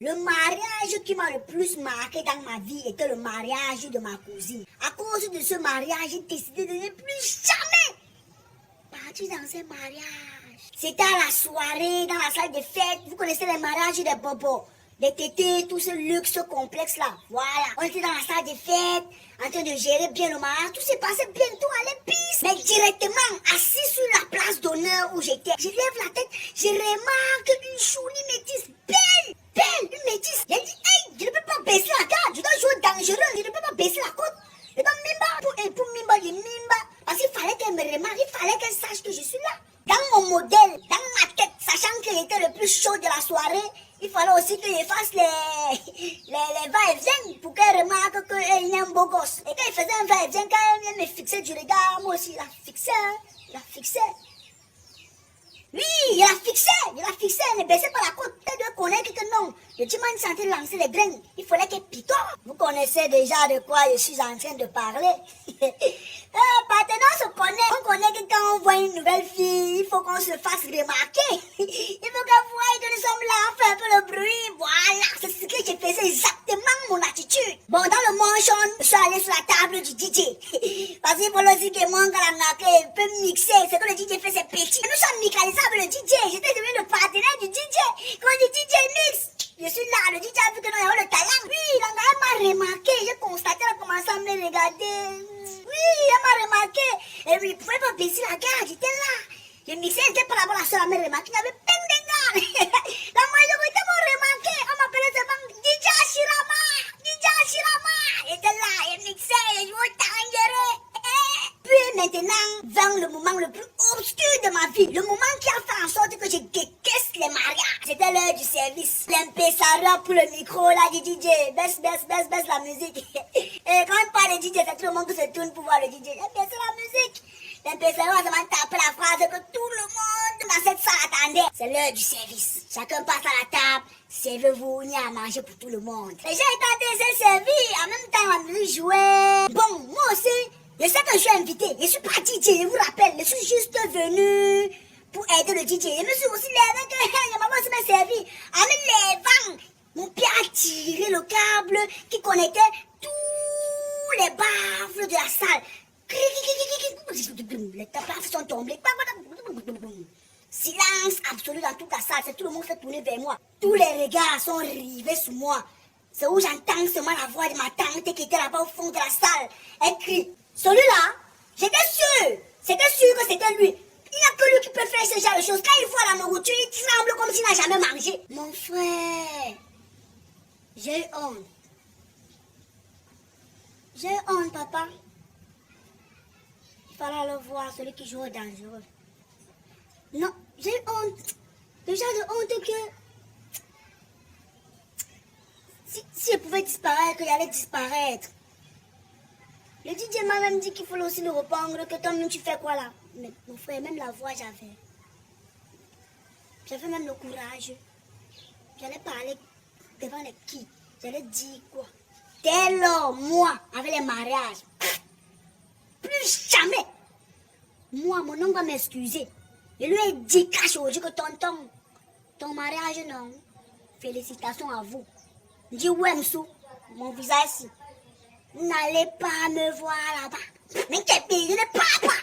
Le mariage qui m'a le plus marqué dans ma vie était le mariage de ma cousine. À cause de ce mariage, j'ai décidé de ne plus jamais partir dans ce mariage. C'était à la soirée, dans la salle de fête. Vous connaissez les mariages des bobos, des tétés, tout ce luxe complexe là. Voilà. On était dans la salle de fête, en train de gérer bien le mariage. Tout s'est passé bientôt à l'épice. Mais directement, assis sur la place d'honneur où j'étais, je lève la tête, je remarque une jolie métisse belle, une métisse. J'ai dit, hey, je ne peux pas baisser la garde, je dois jouer dangereux, je ne peux pas baisser la côte. Et donc, pour Mimba, je Mimba. Parce qu'il fallait qu'elle me remarque, il fallait qu'elle sache que je suis là. Dans mon modèle, dans ma tête, sachant que j'étais le plus chaud de la soirée, il fallait aussi que je fasse les va-et-vient pour qu'elle remarque qu'il y a un beau gosse. Et quand il faisait un va-et-vient, quand elle me fixait du regard, moi aussi, il a fixé. Oui, il la fixait, elle ne baissait pas la côte. Elle doit connaître que non. Le dimanche, sentait lancer les graines. Il fallait qu'elle picore. Vous connaissez déjà de quoi je suis en train de parler. Partenaire se connaît. On connaît que quand on voit une nouvelle fille, il faut qu'on se fasse remarquer. Il faut qu'elle voie que nous sommes là, on fait un peu le bruit. Voilà, c'est ce que j'ai fait, c'est exactement mon attitude. Bon, dans le manchon, je suis allée sur la table du DJ. Parce qu'il faut aussi que mon gars peut mixer. C'est que le DJ fait ses petits. Nous sommes micalisables, le DJ. J'étais devenu le partenaire du DJ. Quand le DJ mix, je suis là, le DJ a vu que nous avons le talent. Oui, il m'a remarqué. J'ai constaté, il a commencé à me regarder. Oui, il m'a remarqué. Et lui, il ne pouvait pas baisser la garde, j'étais là. Je mixais, j'étais pas là-bas, la seule à me remarquer. Il y avait plein de gars. La majorité m'ont remarqué. On m'appelait seulement DJ Shirama. J'étais là, je mixais, je jouais au tangeré. Puis maintenant, vint le moment le plus obscur de ma vie. Le moment qui a fait en sorte que je déteste les mariages. C'était l'heure du service. L'MP Sarah pour le micro, là, du DJ. Baisse la musique. Et quand on parle de DJ, c'est tout le monde qui se tourne pour voir le DJ. Baisse la musique. L'MP Sarah, ça m'a tapé la phrase que tout le monde dans cette salle attendait. C'est l'heure du service. Chacun passe à la table. Servez-vous, il y a à manger pour tout le monde. Les gens étaient déjà servis. En même temps, la musique jouait. Bon, moi aussi. Je sais que je suis invité, je ne suis pas DJ, je vous rappelle, je suis juste venu pour aider le DJ. Je me suis aussi levé que maman aussi m'a servi. En me levant, mon pied a tiré le câble qui connectait tous les baffles de la salle. Les baffles sont tombés. Silence absolu dans toute la salle, tout le monde s'est tourné vers moi. Tous les regards sont rivés sur moi. C'est où j'entends seulement la voix de ma tante qui était là-bas au fond de la salle. Elle crie. Celui-là, c'était sûr que c'était lui. Il n'y a que lui qui peut faire ce genre de choses. Quand il voit la nourriture, il tremble comme s'il n'a jamais mangé. Mon frère, j'ai eu honte. J'ai eu honte, papa. Il fallait le voir, celui qui joue dangereux. Non, j'ai eu honte. Le genre de honte que... Si je pouvais disparaître, j'allais disparaître. Le DJ m'a même dit qu'il faut aussi le reprendre, que toi-même tu fais quoi là? Mais mon frère, même la voix j'avais. J'avais même le courage. J'allais parler devant les qui? J'allais dire quoi? Dès lors, moi, avec les mariages, plus jamais. Moi, mon oncle va m'excuser. Je lui ai dit cache aujourd'hui que ton mariage non. Félicitations à vous. Je dis ouais, monsieur, mon visage ici. N'allez pas me voir là-bas. Mais quel pays, je ne parle pas.